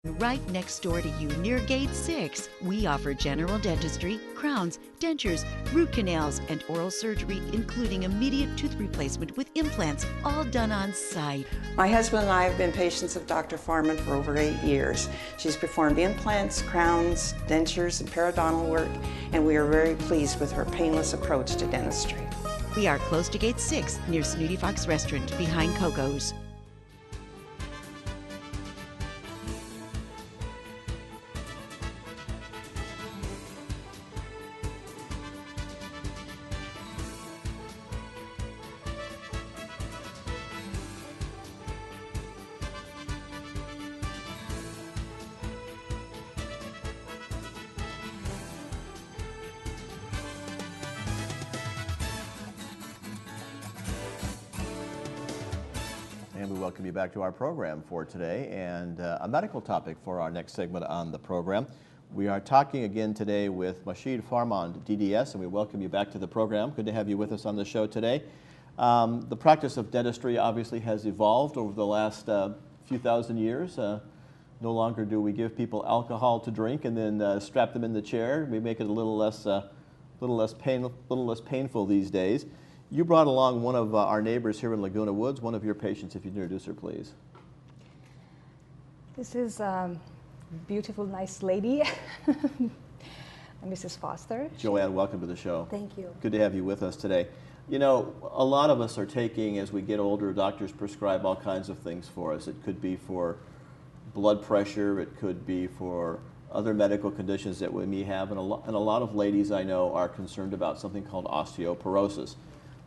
Right next door to you near Gate 6, we offer general dentistry, crowns, dentures, root canals, and oral surgery, including immediate tooth replacement with implants, all done on site. My husband and I have been patients of Dr. Farhoumand for over 8 years. She's performed implants, crowns, dentures, and periodontal work, and we are very pleased with her painless approach to dentistry. We are close to Gate 6 near Snooty Fox Restaurant behind Coco's. And we welcome you back to our program for today, and a medical topic for our next segment on the program. We are talking again today with Mahshid Farhoumand, DDS, and we welcome you back to the program. Good to have you with us on the show today. The practice of dentistry obviously has evolved over the last few thousand years. No longer do we give people alcohol to drink and then strap them in the chair. We make it a little less painful these days. You brought along one of our neighbors here in Laguna Woods, one of your patients, if you'd introduce her, please. This is a beautiful, nice lady, Mrs. Foster. Joanne, welcome to the show. Thank you. Good to have you with us today. You know, a lot of us are taking, as we get older, doctors prescribe all kinds of things for us. It could be for blood pressure, it could be for other medical conditions that we may have, and a lot of ladies I know are concerned about something called osteoporosis.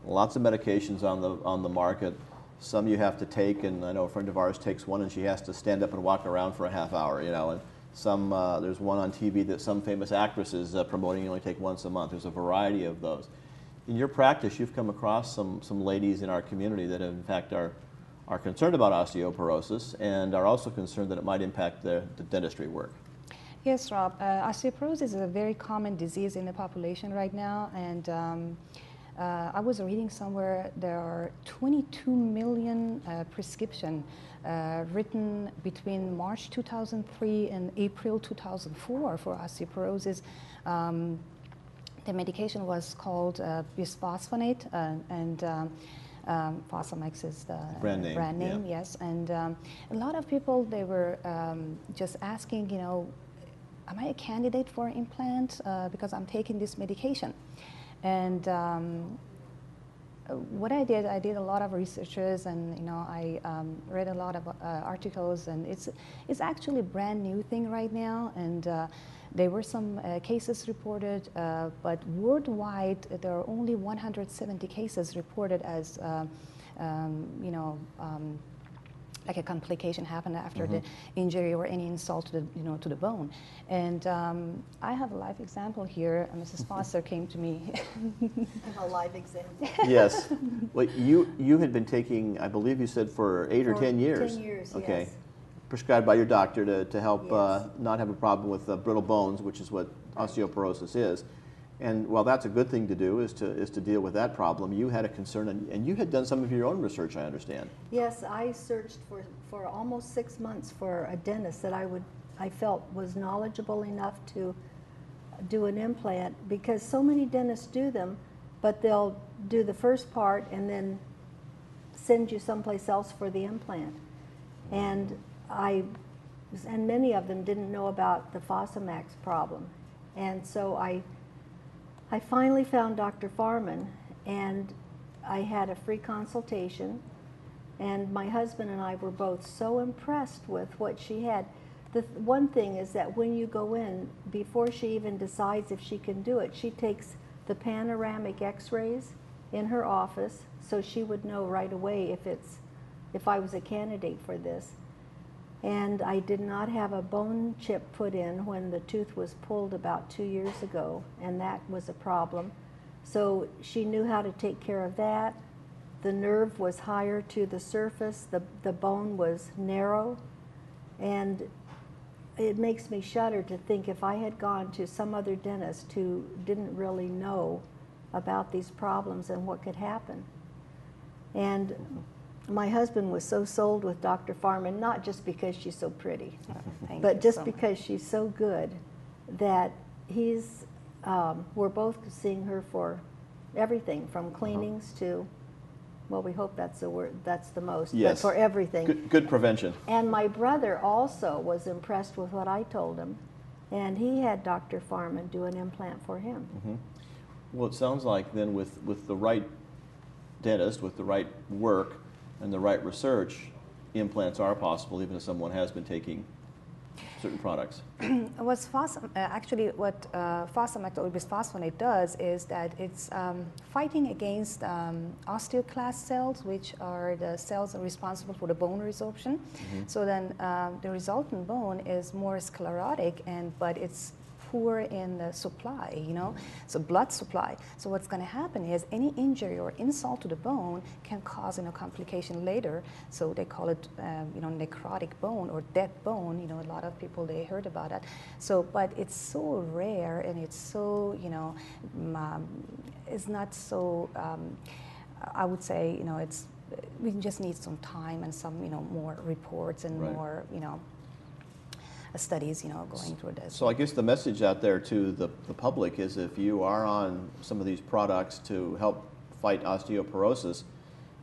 Lots of medications on the market. Some you have to take, and I know a friend of ours takes one and she has to stand up and walk around for a half hour, you know. And some, there's one on TV that some famous actress is promoting, you only take once a month. There's a variety of those. In your practice, you've come across some ladies in our community that in fact are concerned about osteoporosis and are also concerned that it might impact the dentistry work. Yes, Rob. Osteoporosis is a very common disease in the population right now, and I was reading somewhere there are 22 million prescriptions written between March 2003 and April 2004 for osteoporosis. The medication was called bisphosphonate, and Fosamax is the brand name, yeah. Yes. And a lot of people, they were just asking, you know, am I a candidate for an implant because I'm taking this medication? And what I did a lot of researches, and you know, I read a lot of articles, and it's actually a brand new thing right now. And there were some cases reported, but worldwide there are only 170 cases reported as you know, like a complication happened after the injury or any insult to the, you know, to the bone. And I have a live example here. Mrs. Foster came to me. A live example. Yes. Well, you had been taking, I believe you said for 8 or 10 years. 10 years, okay. Yes. Prescribed by your doctor to help Yes. not have a problem with brittle bones, which is what osteoporosis is. And while that's a good thing to do, is to deal with that problem, you had a concern, and you had done some of your own research, I understand. Yes, I searched for almost 6 months for a dentist that I felt was knowledgeable enough to do an implant, because so many dentists do them, but they'll do the first part and then send you someplace else for the implant. And many of them didn't know about the Fosamax problem. And so I finally found Dr. Farhoumand, and I had a free consultation, and my husband and I were both so impressed with what she had. The one thing is that when you go in, before she even decides if she can do it, she takes the panoramic x-rays in her office, so she would know right away if I was a candidate for this. And I did not have a bone chip put in when the tooth was pulled about 2 years ago, and that was a problem. So she knew how to take care of that. The nerve was higher to the surface, the bone was narrow, and it makes me shudder to think if I had gone to some other dentist who didn't really know about these problems and what could happen. And My husband was so sold with Dr. Farhoumand, not just because she's so pretty, Thank but you just so because she's so good that we're both seeing her for everything from cleanings to, well, we hope that's the word, that's the most, Yes. but for everything. Good prevention. And my brother also was impressed with what I told him, and he had Dr. Farhoumand do an implant for him. Well, it sounds like then with the right dentist, with the right work and the right research, implants are possible even if someone has been taking certain products. Actually, what Fosamax or bisphosphonate does is that it's fighting against osteoclast cells, which are the cells responsible for the bone resorption. So then the resultant bone is more sclerotic, but it's poor in the supply, you know, so blood supply. So what's going to happen is any injury or insult to the bone can cause, you know, complication later. So they call it, you know, necrotic bone or dead bone. You know, a lot of people, they heard about that. So, but it's so rare and it's so, you know, it's not so, I would say, you know, we just need some time and some, you know, more reports and more, you know, studies, you know, going through this. So I guess the message out there to the public is if you are on some of these products to help fight osteoporosis,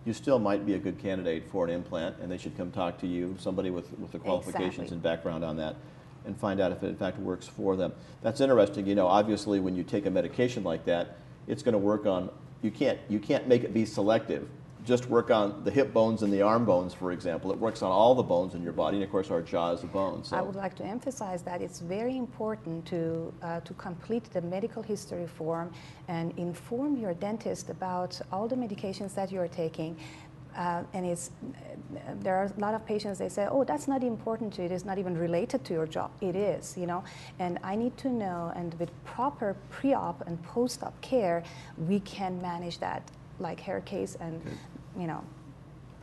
you still might be a good candidate for an implant, and they should come talk to you, somebody with the qualifications and background on that, and find out if it in fact works for them. That's interesting. You know, obviously when you take a medication like that, it's going to work on, you can't make it be selective. Just work on the hip bones and the arm bones, for example. It works on all the bones in your body, and of course our jaw is a bone. So. I would like to emphasize that it's very important to complete the medical history form and inform your dentist about all the medications that you're taking. And there are a lot of patients, they say, oh, that's not important to you, it's not even related to your job. It is, you know, and I need to know, and with proper pre-op and post-op care, we can manage that, like hair case and, you know,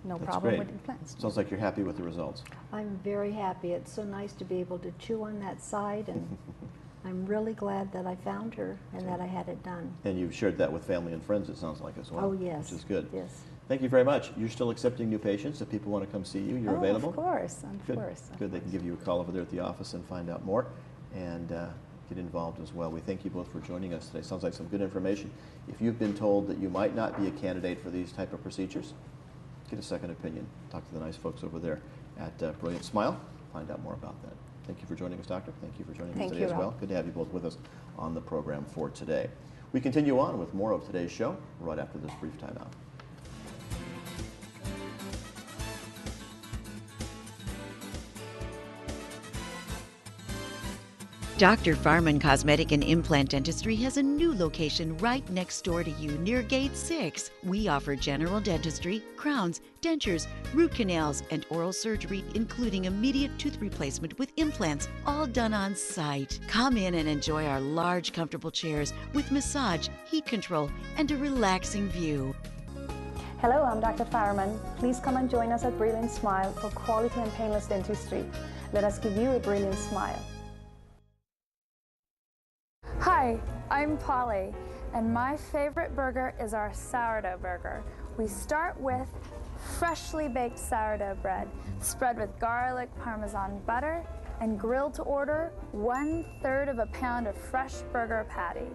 no That's problem great. with implants. Sounds like you're happy with the results. I'm very happy. It's so nice to be able to chew on that side, and I'm really glad that I found her and that I had it done. And you've shared that with family and friends, it sounds like, as well. Oh, yes. Which is good. Yes. Thank you very much. You're still accepting new patients. If people want to come see you, you're available? Of course, of Good. course. Good. They can give you a call over there at the office and find out more and get involved as well. We thank you both for joining us today. Sounds like some good information. If you've been told that you might not be a candidate for these type of procedures, get a second opinion. Talk to the nice folks over there at Brilliant Smile. Find out more about that. Thank you for joining us, Doctor. Thank you for joining us today as well. Good to have you both with us on the program for today. We continue on with more of today's show right after this brief timeout. Dr. Farhoumand Cosmetic and Implant Dentistry has a new location right next door to you near Gate 6. We offer general dentistry, crowns, dentures, root canals, and oral surgery, including immediate tooth replacement with implants, all done on site. Come in and enjoy our large, comfortable chairs with massage, heat control, and a relaxing view. Hello, I'm Dr. Farhoumand. Please come and join us at Brilliant Smile for quality and painless dentistry. Let us give you a brilliant smile. Hi, I'm Polly, and my favorite burger is our sourdough burger. We start with freshly baked sourdough bread, spread with garlic Parmesan butter, and grilled to order 1/3 of a pound of fresh burger patty,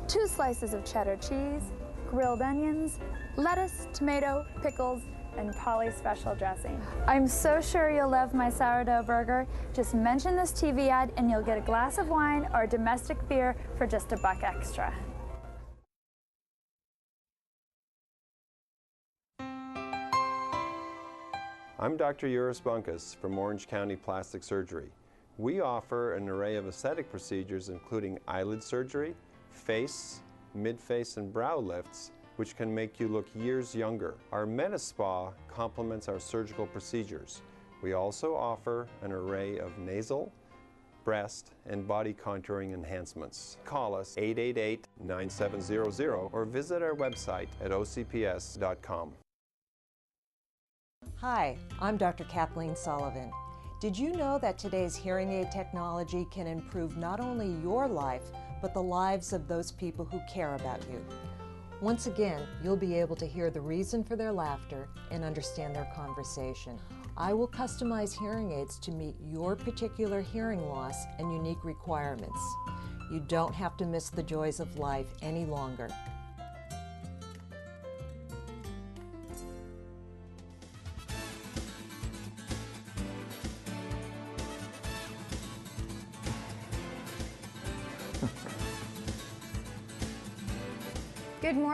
2 slices of cheddar cheese, grilled onions, lettuce, tomato, pickles, and Polly's special dressing. I'm so sure you'll love my sourdough burger. Just mention this TV ad and you'll get a glass of wine or domestic beer for just $1 extra. I'm Dr. Uris Bunkus from Orange County Plastic Surgery. We offer an array of aesthetic procedures including eyelid surgery, face, mid-face, and brow lifts, which can make you look years younger. Our Meta Spa complements our surgical procedures. We also offer an array of nasal, breast, and body contouring enhancements. Call us 888-9700 or visit our website at ocps.com. Hi, I'm Dr. Kathleen Sullivan. Did you know that today's hearing aid technology can improve not only your life, but the lives of those people who care about you? Once again, you'll be able to hear the reason for their laughter and understand their conversation. I will customize hearing aids to meet your particular hearing loss and unique requirements. You don't have to miss the joys of life any longer. Good morning.